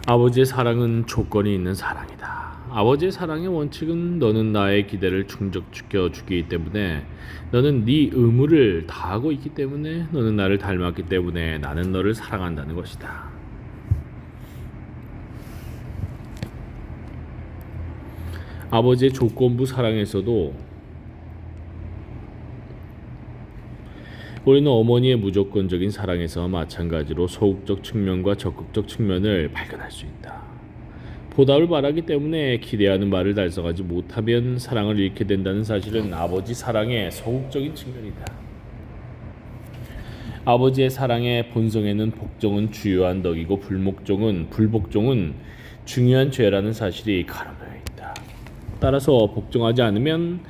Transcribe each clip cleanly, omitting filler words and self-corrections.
아버지의 사랑은 조건이 있는 사랑이다. 아버지의 사랑의 원칙은 너는 나의 기대를 충족시켜 주기 때문에, 너는 네 의무를 다하고 있기 때문에, 너는 나를 닮았기 때문에 나는 너를 사랑한다는 것이다. 아버지의 조건부 사랑에서도 우리는 어머니의 무조건적인 사랑에서 마찬가지로 소극적 측면과 적극적 측면을 발견할 수 있다. 보답을 바라기 때문에 기대하는 바를 달성하지 못하면 사랑을 잃게 된다는 사실은 아버지 사랑의 소극적인 측면이다. 아버지의 사랑의 본성에는 복종은 주요한 덕이고 불복종은 중요한 죄라는 사실이 가름되어 있다. 따라서 복종하지 않으면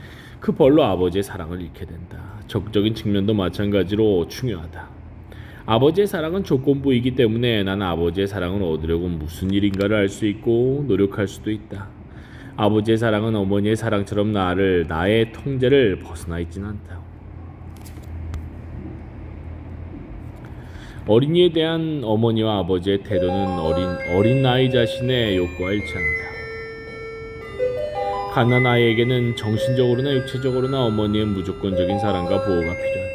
그 벌로 아버지의 사랑을 잃게 된다. 적극적인 측면도 마찬가지로 중요하다. 아버지의 사랑은 조건부이기 때문에 나는 아버지의 사랑을 얻으려고 무슨 일인가를 알 수 있고 노력할 수도 있다. 아버지의 사랑은 어머니의 사랑처럼 나의 통제를 벗어나 있지는 않다. 어린이에 대한 어머니와 아버지의 태도는 어린 나이 자신의 욕구와 일치한다. 갓난아이에게는 정신적으로나 육체적으로나 어머니의 무조건적인 사랑과 보호가 필요하다.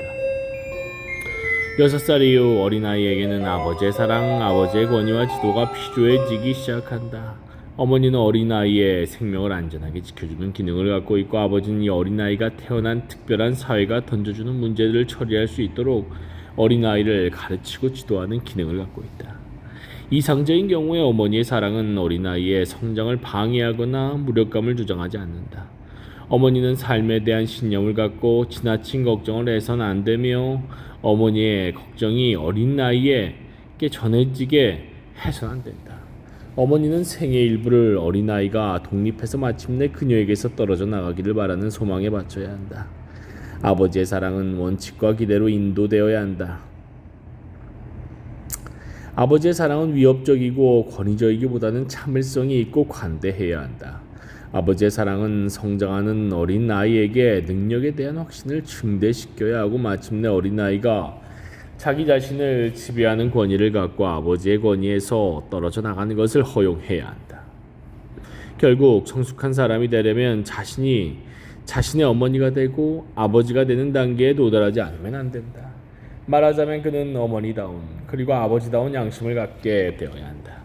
6살 이후 어린아이에게는 아버지의 사랑, 아버지의 권위와 지도가 필요해지기 시작한다. 어머니는 어린아이의 생명을 안전하게 지켜주는 기능을 갖고 있고, 아버지는 이 어린아이가 태어난 특별한 사회가 던져주는 문제들을 처리할 수 있도록 어린아이를 가르치고 지도하는 기능을 갖고 있다. 이상적인 경우에 어머니의 사랑은 어린아이의 성장을 방해하거나 무력감을 조장하지 않는다. 어머니는 삶에 대한 신념을 갖고 지나친 걱정을 해서는 안 되며, 어머니의 걱정이 어린 나이에게 전해지게 해서는 안 된다. 어머니는 생의 일부를 어린아이가 독립해서 마침내 그녀에게서 떨어져 나가기를 바라는 소망에 바쳐야 한다. 아버지의 사랑은 원칙과 기대로 인도되어야 한다. 아버지의 사랑은 위협적이고 권위적이기보다는 참을성이 있고 관대해야 한다. 아버지의 사랑은 성장하는 어린 아이에게 능력에 대한 확신을 증대시켜야 하고, 마침내 어린 아이가 자기 자신을 지배하는 권위를 갖고 아버지의 권위에서 떨어져 나가는 것을 허용해야 한다. 결국 성숙한 사람이 되려면 자신의 어머니가 되고 아버지가 되는 단계에 도달하지 않으면 안 된다. 말하자면 그는 어머니다운 그리고 아버지다운 양심을 갖게 되어야 한다.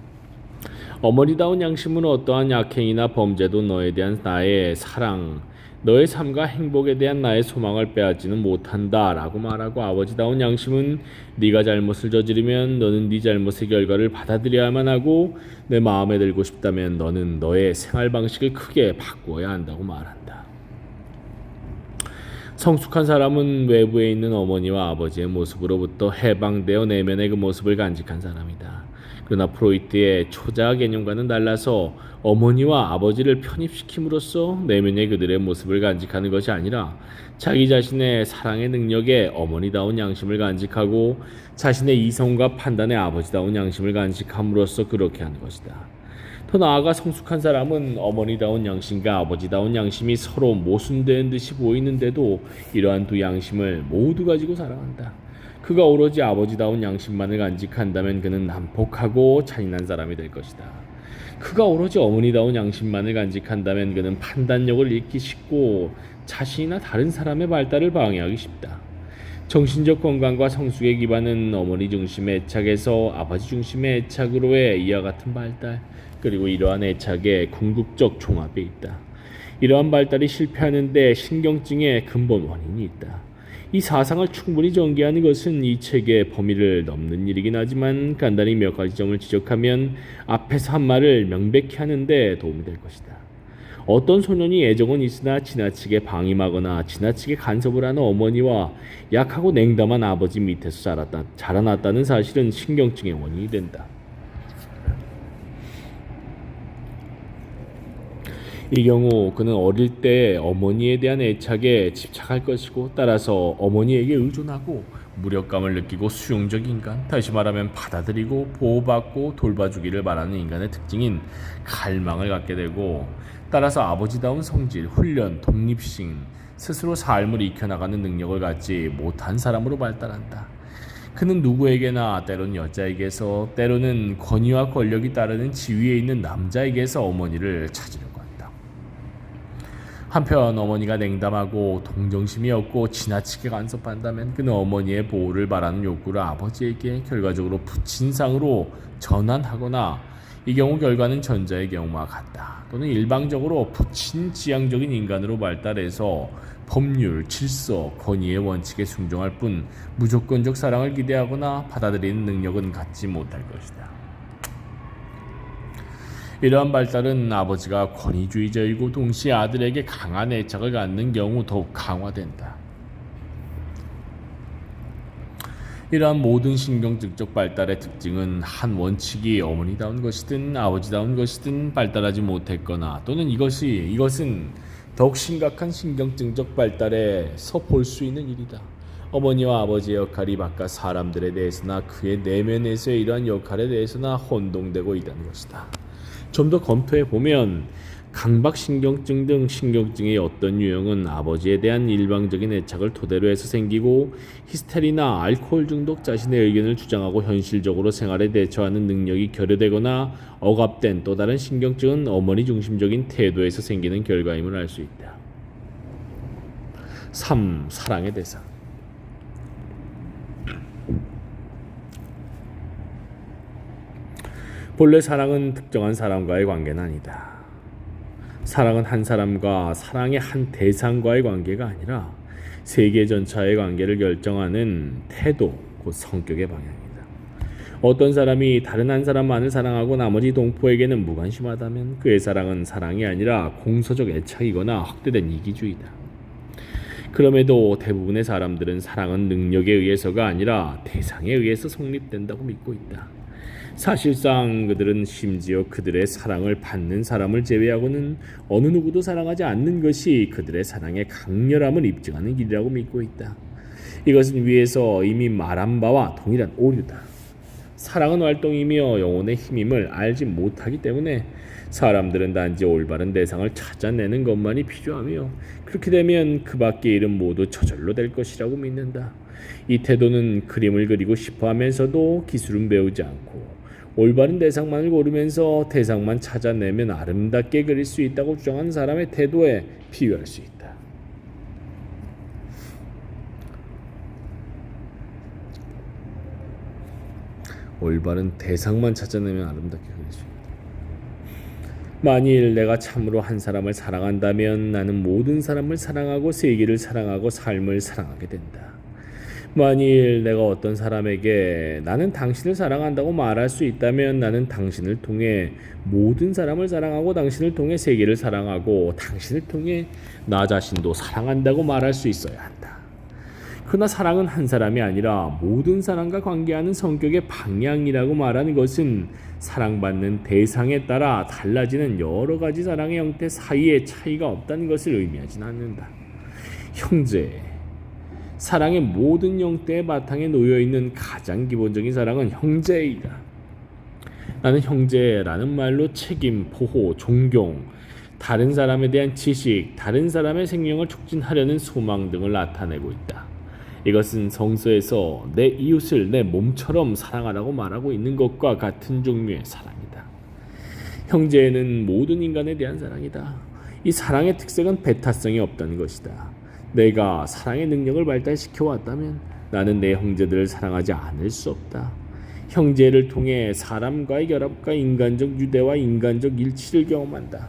어머니다운 양심은 어떠한 약행이나 범죄도 너에 대한 나의 사랑, 너의 삶과 행복에 대한 나의 소망을 빼앗지는 못한다 라고 말하고, 아버지다운 양심은 네가 잘못을 저지르면 너는 네 잘못의 결과를 받아들여야만 하고, 내 마음에 들고 싶다면 너는 너의 생활 방식을 크게 바꾸어야 한다고 말한다. 성숙한 사람은 외부에 있는 어머니와 아버지의 모습으로부터 해방되어 내면의 그 모습을 간직한 사람이다. 그러나 프로이트의 초자아 개념과는 달라서 어머니와 아버지를 편입시킴으로써 내면의 그들의 모습을 간직하는 것이 아니라 자기 자신의 사랑의 능력에 어머니다운 양심을 간직하고 자신의 이성과 판단에 아버지다운 양심을 간직함으로써 그렇게 하는 것이다. 더 나아가 성숙한 사람은 어머니다운 양심과 아버지다운 양심이 서로 모순되는 듯이 보이는데도 이러한 두 양심을 모두 가지고 살아간다. 그가 오로지 아버지다운 양심만을 간직한다면 그는 난폭하고 잔인한 사람이 될 것이다. 그가 오로지 어머니다운 양심만을 간직한다면 그는 판단력을 잃기 쉽고 자신이나 다른 사람의 발달을 방해하기 쉽다. 정신적 건강과 성숙의 기반은 어머니 중심의 애착에서 아버지 중심의 애착으로의 이와 같은 발달, 그리고 이러한 애착의 궁극적 종합에 있다. 이러한 발달이 실패하는데 신경증의 근본 원인이 있다. 이 사상을 충분히 전개하는 것은 이 책의 범위를 넘는 일이긴 하지만, 간단히 몇 가지 점을 지적하면 앞에서 한 말을 명백히 하는 데 도움이 될 것이다. 어떤 소년이 애정은 있으나 지나치게 방임하거나 지나치게 간섭을 하는 어머니와 약하고 냉담한 아버지 밑에서 자라났다는 사실은 신경증의 원인이 된다. 이 경우 그는 어릴 때 어머니에 대한 애착에 집착할 것이고, 따라서 어머니에게 의존하고 무력감을 느끼고 수용적 인간, 다시 말하면 받아들이고 보호받고 돌봐주기를 바라는 인간의 특징인 갈망을 갖게 되고, 따라서 아버지다운 성질, 훈련, 독립심, 스스로 삶을 익혀나가는 능력을 갖지 못한 사람으로 발달한다. 그는 누구에게나 때로는 여자에게서 때로는 권위와 권력이 따르는 지위에 있는 남자에게서 어머니를 찾으려고 한다. 한편 어머니가 냉담하고 동정심이 없고 지나치게 간섭한다면 그는 어머니의 보호를 바라는 욕구를 아버지에게 결과적으로 부친상으로 전환하거나 이 경우 결과는 전자의 경우와 같다. 또는 일방적으로 부친지향적인 인간으로 발달해서 법률, 질서, 권위의 원칙에 순종할 뿐 무조건적 사랑을 기대하거나 받아들이는 능력은 갖지 못할 것이다. 이러한 발달은 아버지가 권위주의자이고 동시에 아들에게 강한 애착을 갖는 경우 더욱 강화된다. 이러한 모든 신경증적 발달의 특징은 한 원칙이 어머니다운 것이든 아버지다운 것이든 발달하지 못했거나 또는 이것은 더욱 심각한 신경증적 발달에서 볼 수 있는 일이다. 어머니와 아버지의 역할이 바깥 사람들에 대해서나 그의 내면에서의 이러한 역할에 대해서나 혼동되고 있다는 것이다. 좀 더 검토해 보면 강박신경증 등 신경증의 어떤 유형은 아버지에 대한 일방적인 애착을 토대로 해서 생기고 히스테리나 알코올 중독 자신의 의견을 주장하고 현실적으로 생활에 대처하는 능력이 결여되거나 억압된 또 다른 신경증은 어머니 중심적인 태도에서 생기는 결과임을 알 수 있다. 3. 사랑의 대상. 본래 사랑은 특정한 사람과의 관계는 아니다. 사랑은 한 사람과 사랑의 한 대상과의 관계가 아니라 세계 전체의 관계를 결정하는 태도, 곧 성격의 방향이다. 어떤 사람이 다른 한 사람만을 사랑하고 나머지 동포에게는 무관심하다면 그의 사랑은 사랑이 아니라 공서적 애착이거나 헛되된 이기주의다. 그럼에도 대부분의 사람들은 사랑은 능력에 의해서가 아니라 대상에 의해서 성립된다고 믿고 있다. 사실상 그들은 심지어 그들의 사랑을 받는 사람을 제외하고는 어느 누구도 사랑하지 않는 것이 그들의 사랑의 강렬함을 입증하는 길이라고 믿고 있다. 이것은 위에서 이미 말한 바와 동일한 오류다. 사랑은 활동이며 영혼의 힘임을 알지 못하기 때문에 사람들은 단지 올바른 대상을 찾아내는 것만이 필요하며 그렇게 되면 그 밖의 일은 모두 저절로 될 것이라고 믿는다. 이 태도는 그림을 그리고 싶어 하면서도 기술은 배우지 않고 올바른 대상만을 고르면서 대상만 찾아내면 아름답게 그릴 수 있다고 주장하는 사람의 태도에 비유할 수 있다. 올바른 대상만 찾아내면 아름답게 그릴 수 있다. 만일 내가 참으로 한 사람을 사랑한다면 나는 모든 사람을 사랑하고 세계를 사랑하고 삶을 사랑하게 된다. 만일 내가 어떤 사람에게 나는 당신을 사랑한다고 말할 수 있다면 나는 당신을 통해 모든 사람을 사랑하고 당신을 통해 세계를 사랑하고 당신을 통해 나 자신도 사랑한다고 말할 수 있어야 한다. 그러나 사랑은 한 사람이 아니라 모든 사람과 관계하는 성격의 방향이라고 말하는 것은 사랑받는 대상에 따라 달라지는 여러 가지 사랑의 형태 사이에 차이가 없다는 것을 의미하진 않는다. 형제, 사랑의 모든 형태의 바탕에 놓여있는 가장 기본적인 사랑은 형제이다. 나는 형제라는 말로 책임, 보호, 존경, 다른 사람에 대한 지식, 다른 사람의 생명을 촉진하려는 소망 등을 나타내고 있다. 이것은 성서에서 내 이웃을 내 몸처럼 사랑하라고 말하고 있는 것과 같은 종류의 사랑이다. 형제에는 모든 인간에 대한 사랑이다. 이 사랑의 특색은 배타성이 없다는 것이다. 내가 사랑의 능력을 발달시켜 왔다면 나는 내 형제들을 사랑하지 않을 수 없다. 형제를 통해 사람과의 결합과 인간적 유대와 인간적 일치를 경험한다.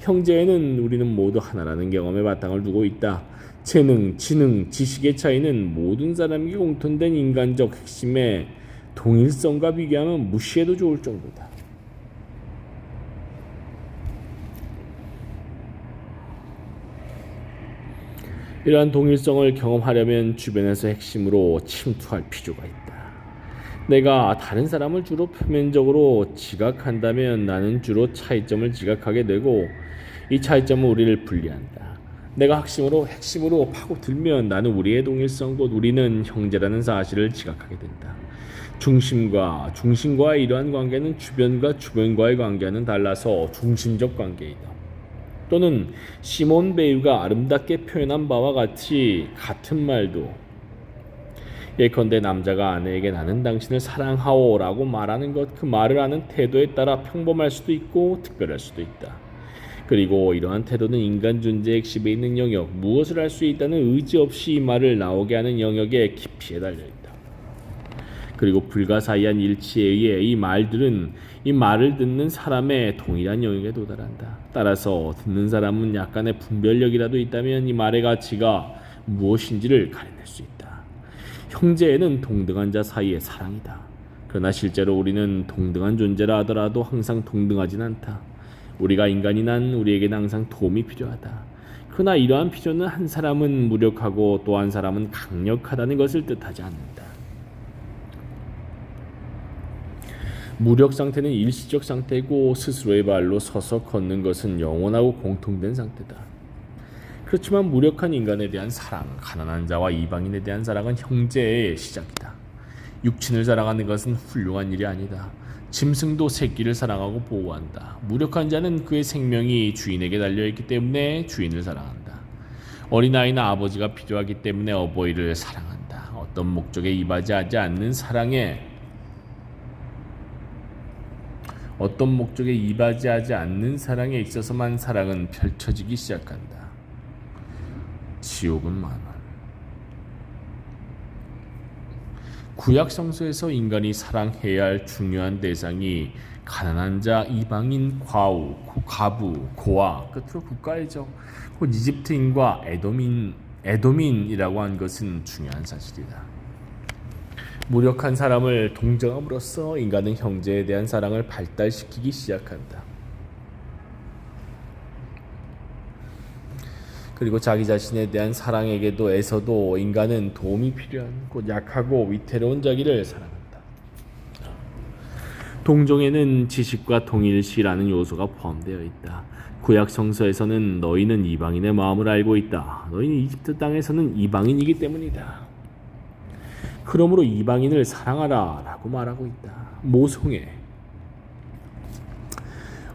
형제에는 우리는 모두 하나라는 경험의 바탕을 두고 있다. 재능, 지능, 지식의 차이는 모든 사람에게 공통된 인간적 핵심의 동일성과 비교하면 무시해도 좋을 정도다. 이러한 동일성을 경험하려면 주변에서 핵심으로 침투할 필요가 있다. 내가 다른 사람을 주로 표면적으로 지각한다면 나는 주로 차이점을 지각하게 되고 이 차이점은 우리를 분리한다. 내가 핵심으로 파고들면 나는 우리의 동일성 곧 우리는 형제라는 사실을 지각하게 된다. 중심과의 이러한 관계는 주변과 주변과의 관계는 달라서 중심적 관계이다. 또는 시몬 베일가 아름답게 표현한 바와 같이 같은 말도 예컨대 남자가 아내에게 나는 당신을 사랑하오라고 말하는 것, 그 말을 하는 태도에 따라 평범할 수도 있고 특별할 수도 있다. 그리고 이러한 태도는 인간 존재의 핵심에 있는 영역, 무엇을 할 수 있다는 의지 없이 이 말을 나오게 하는 영역에 깊이 달려있다. 그리고 불가사의한 일치에 의해 이 말들은 이 말을 듣는 사람의 동일한 영역에 도달한다. 따라서 듣는 사람은 약간의 분별력이라도 있다면 이 말의 가치가 무엇인지를 가려낼 수 있다. 형제에는 동등한 자 사이의 사랑이다. 그러나 실제로 우리는 동등한 존재라 하더라도 항상 동등하진 않다. 우리가 인간이 난 우리에게는 항상 도움이 필요하다. 그러나 이러한 필요는 한 사람은 무력하고 또 한 사람은 강력하다는 것을 뜻하지 않는다. 무력 상태는 일시적 상태고 스스로의 발로 서서 걷는 것은 영원하고 공통된 상태다. 그렇지만 무력한 인간에 대한 사랑, 가난한 자와 이방인에 대한 사랑은 형제의 시작이다. 육친을 사랑하는 것은 훌륭한 일이 아니다. 짐승도 새끼를 사랑하고 보호한다. 무력한 자는 그의 생명이 주인에게 달려있기 때문에 주인을 사랑한다. 어린아이는 아버지가 필요하기 때문에 어버이를 사랑한다. 어떤 목적에 이바지하지 않는 사랑에 있어서만 사랑은 펼쳐지기 시작한다. 지옥은 만원. 구약 성서에서 인간이 사랑해야 할 중요한 대상이 가난한 자, 이방인, 과부, 고아, 끝으로 국가의적, 이집트인과 에돔인이라고 한 것은 중요한 사실이다. 무력한 사람을 동정함으로써 인간은 형제에 대한 사랑을 발달시키기 시작한다. 그리고 자기 자신에 대한 사랑에게도 인간은 도움이 필요한 곧 약하고 위태로운 자기를 사랑한다. 동정에는 지식과 동일시라는 요소가 포함되어 있다. 구약 성서에서는 너희는 이방인의 마음을 알고 있다. 너희는 이집트 땅에서는 이방인이기 때문이다. 그러므로 이방인을 사랑하라 라고 말하고 있다. 모성애,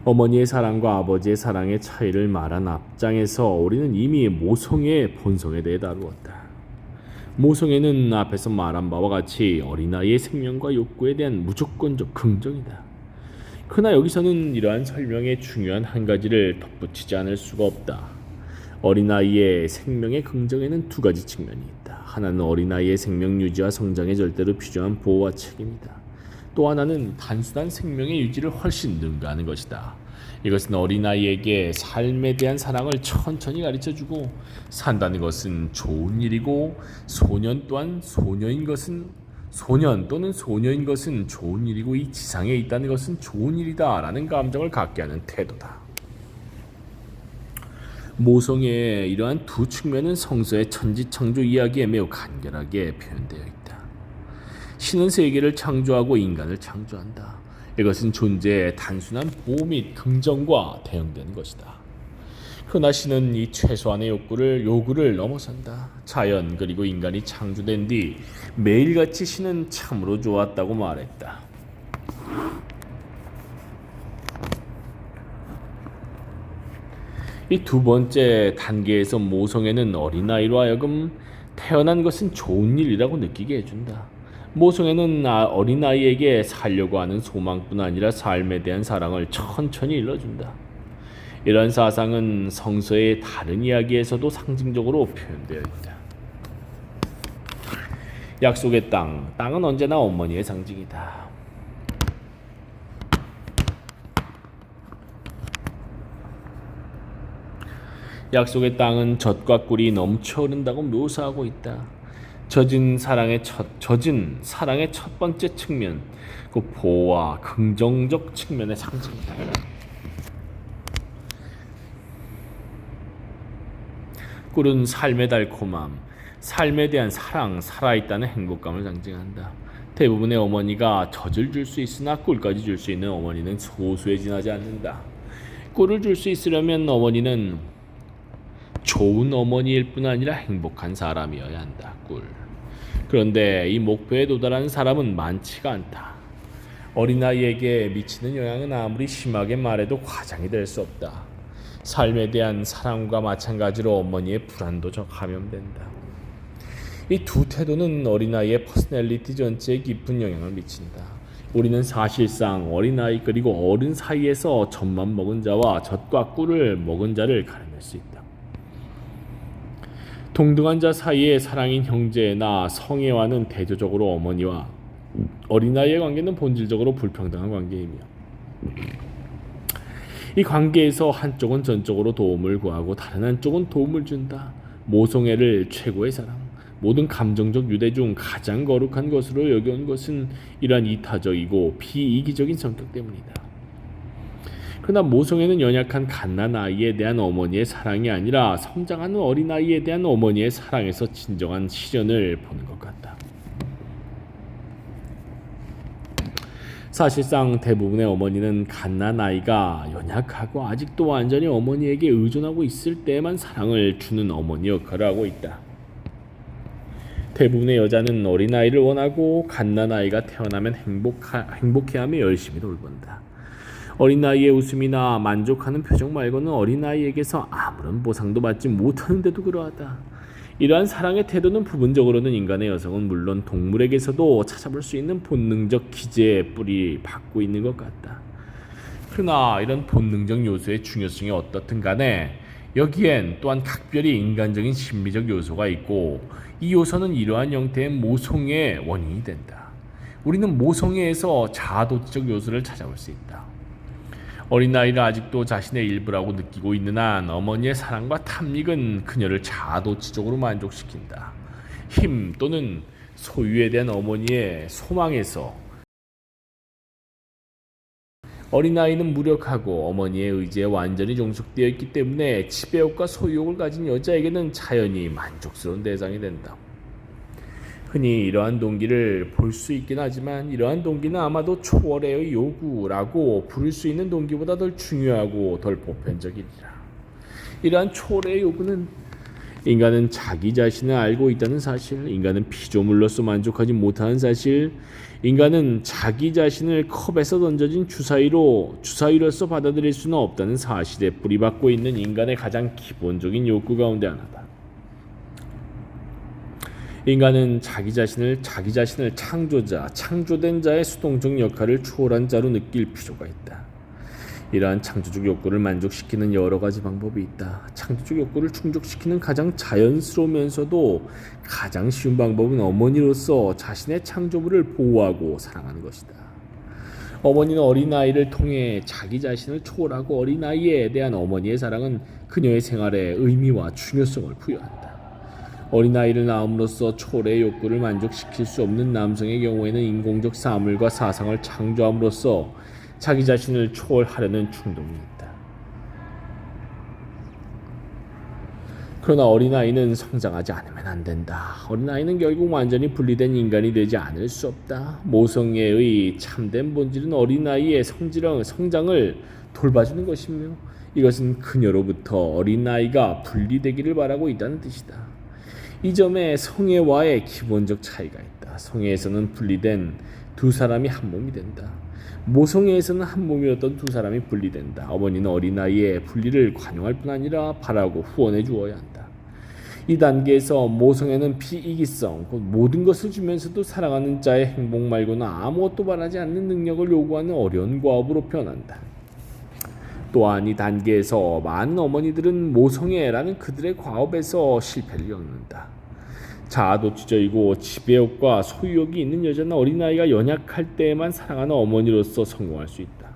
어머니의 사랑과 아버지의 사랑의 차이를 말한 앞장에서 우리는 이미 모성애의 본성에 대해 다루었다. 모성애는 앞에서 말한 바와 같이 어린아이의 생명과 욕구에 대한 무조건적 긍정이다. 그러나 여기서는 이러한 설명에 중요한 한 가지를 덧붙이지 않을 수가 없다. 어린아이의 생명의 긍정에는 두 가지 측면이 있다. 하나는 어린아이의 생명 유지와 성장에 절대로 필요한 보호와 책임이다. 또 하나는 단순한 생명의 유지를 훨씬 능가하는 것이다. 이것은 어린아이에게 삶에 대한 사랑을 천천히 가르쳐주고 산다는 것은 좋은 일이고 소년 또는 소녀인 것은 좋은 일이고 이 지상에 있다는 것은 좋은 일이다 라는 감정을 갖게 하는 태도다. 모성애의 이러한 두 측면은 성서의 천지창조 이야기에 매우 간결하게 표현되어 있다. 신은 세계를 창조하고 인간을 창조한다. 이것은 존재의 단순한 보호 및 긍정과 대응되는 것이다. 그러나 신은 이 최소한의 요구를 넘어선다. 자연 그리고 인간이 창조된 뒤 매일같이 신은 참으로 좋았다고 말했다. 이 두 번째 단계에서 모성애는 어린아이로 하여금 태어난 것은 좋은 일이라고 느끼게 해준다. 모성애는 어린아이에게 살려고 하는 소망뿐 아니라 삶에 대한 사랑을 천천히 일러준다. 이런 사상은 성서의 다른 이야기에서도 상징적으로 표현되어 있다. 약속의 땅은 언제나 어머니의 상징이다. 약속의 땅은 젖과 꿀이 넘쳐 흐른다고 묘사하고 있다. 젖은 사랑의 첫 번째 측면, 그 보호와 긍정적 측면의 상징이다. 꿀은 삶의 달콤함, 삶에 대한 사랑, 살아있다는 행복감을 상징한다. 대부분의 어머니가 젖을 줄 수 있으나 꿀까지 줄 수 있는 어머니는 소수에 지나지 않는다. 꿀을 줄 수 있으려면 어머니는 좋은 어머니일 뿐 아니라 행복한 사람이어야 한다. 꿀. 그런데 이 목표에 도달하는 사람은 많지가 않다. 어린아이에게 미치는 영향은 아무리 심하게 말해도 과장이 될 수 없다. 삶에 대한 사랑과 마찬가지로 어머니의 불안도 감염된다. 이 두 태도는 어린아이의 퍼스널리티 전체에 깊은 영향을 미친다. 우리는 사실상 어린아이 그리고 어른 사이에서 젖만 먹은 자와 젖과 꿀을 먹은 자를 가려낼 수 있다. 동등한 자 사이의 사랑인 형제나 성애와는 대조적으로 어머니와 어린아이의 관계는 본질적으로 불평등한 관계이며, 이 관계에서 한쪽은 전적으로 도움을 구하고 다른 한쪽은 도움을 준다. 모성애를 최고의 사랑, 모든 감정적 유대 중 가장 거룩한 것으로 여겨온 것은 이러한 이타적이고 비이기적인 성격 때문이다. 그러나 모성애는 연약한 갓난아이에 대한 어머니의 사랑이 아니라 성장하는 어린아이에 대한 어머니의 사랑에서 진정한 실현을 보는 것 같다. 사실상 대부분의 어머니는 갓난아이가 연약하고 아직도 완전히 어머니에게 의존하고 있을 때에만 사랑을 주는 어머니 역할을 하고 있다. 대부분의 여자는 어린아이를 원하고 갓난아이가 태어나면 행복해하며 열심히 돌본다. 어린아이의 웃음이나 만족하는 표정 말고는 어린아이에게서 아무런 보상도 받지 못하는데도 그러하다. 이러한 사랑의 태도는 부분적으로는 인간의 여성은 물론 동물에게서도 찾아볼 수 있는 본능적 기제의 뿌리 받고 있는 것 같다. 그러나 이런 본능적 요소의 중요성이 어떻든 간에 여기엔 또한 각별히 인간적인 심리적 요소가 있고, 이 요소는 이러한 형태의 모성애의 원인이 된다. 우리는 모성애에서 자아도취적 요소를 찾아볼 수 있다. 어린아이를 아직도 자신의 일부라고 느끼고 있는 한 어머니의 사랑과 탐닉은 그녀를 자아도취적으로 만족시킨다. 힘 또는 소유에 대한 어머니의 소망에서 어린아이는 무력하고 어머니의 의지에 완전히 종속되어 있기 때문에 지배욕과 소유욕을 가진 여자에게는 자연히 만족스러운 대상이 된다. 흔히 이러한 동기를 볼 수 있긴 하지만 이러한 동기는 아마도 초월의 요구라고 부를 수 있는 동기보다 덜 중요하고 덜 보편적이니라. 이러한 초월의 요구는 인간은 자기 자신을 알고 있다는 사실, 인간은 피조물로서 만족하지 못하는 사실, 인간은 자기 자신을 컵에서 던져진 주사위로서 받아들일 수는 없다는 사실에 뿌리박고 있는 인간의 가장 기본적인 욕구 가운데 하나다. 인간은 자기 자신을 창조된 자의 수동적 역할을 초월한 자로 느낄 필요가 있다. 이러한 창조적 욕구를 만족시키는 여러 가지 방법이 있다. 창조적 욕구를 충족시키는 가장 자연스러우면서도 가장 쉬운 방법은 어머니로서 자신의 창조물을 보호하고 사랑하는 것이다. 어머니는 어린아이를 통해 자기 자신을 초월하고 어린아이에 대한 어머니의 사랑은 그녀의 생활에 의미와 중요성을 부여한다. 어린아이를 낳음으로써 초월의 욕구를 만족시킬 수 없는 남성의 경우에는 인공적 사물과 사상을 창조함으로써 자기 자신을 초월하려는 충동이 있다. 그러나 어린아이는 성장하지 않으면 안 된다. 어린아이는 결국 완전히 분리된 인간이 되지 않을 수 없다. 모성애의 참된 본질은 어린아이의 성장을 돌봐주는 것이며, 이것은 그녀로부터 어린아이가 분리되기를 바라고 있다는 뜻이다. 이 점에 성애와의 기본적 차이가 있다. 성애에서는 분리된 두 사람이 한 몸이 된다. 모성애에서는 한 몸이었던 두 사람이 분리된다. 어머니는 어린아이의 분리를 관용할 뿐 아니라 바라고 후원해 주어야 한다. 이 단계에서 모성애는 비이기성, 곧 모든 것을 주면서도 사랑하는 자의 행복 말고는 아무것도 바라지 않는 능력을 요구하는 어려운 과업으로 변한다. 또한 이 단계에서 많은 어머니들은 모성애라는 그들의 과업에서 실패를 겪는다. 자아도취적이고 지배욕과 소유욕이 있는 여자는 어린아이가 연약할 때에만 사랑하는 어머니로서 성공할 수 있다.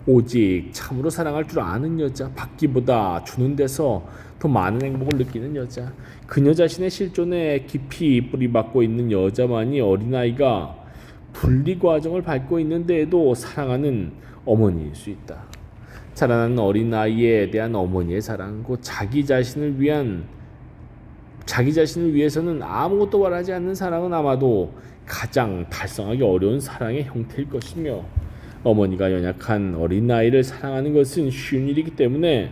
오직 참으로 사랑할 줄 아는 여자, 받기보다 주는 데서 더 많은 행복을 느끼는 여자, 그녀 자신의 실존에 깊이 뿌리박고 있는 여자만이 어린아이가 분리 과정을 밟고 있는데에도 사랑하는 어머니일 수 있다. 자라나는 어린아이에 대한 어머니의 사랑, 곧 자기 자신을 위해서는 아무것도 바라지 않는 사랑은 아마도 가장 달성하기 어려운 사랑의 형태일 것이며, 어머니가 연약한 어린아이를 사랑하는 것은 쉬운 일이기 때문에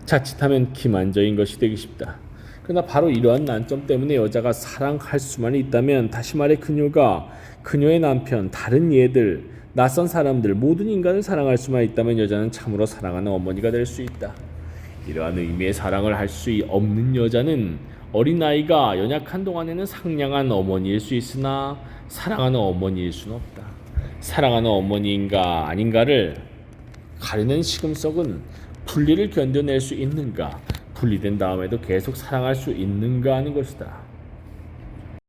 자칫하면 기만적인 것이 되기 쉽다. 그러나 바로 이러한 난점 때문에 여자가 사랑할 수만 있다면, 다시 말해 그녀가 그녀의 남편, 다른 예들, 낯선 사람들, 모든 인간을 사랑할 수만 있다면 여자는 참으로 사랑하는 어머니가 될 수 있다. 이러한 의미의 사랑을 할 수 없는 여자는 어린 아이가 연약한 동안에는 상냥한 어머니일 수 있으나 사랑하는 어머니일 수는 없다. 사랑하는 어머니인가 아닌가를 가리는 시금석은 분리를 견뎌낼 수 있는가, 분리된 다음에도 계속 사랑할 수 있는가 하는 것이다.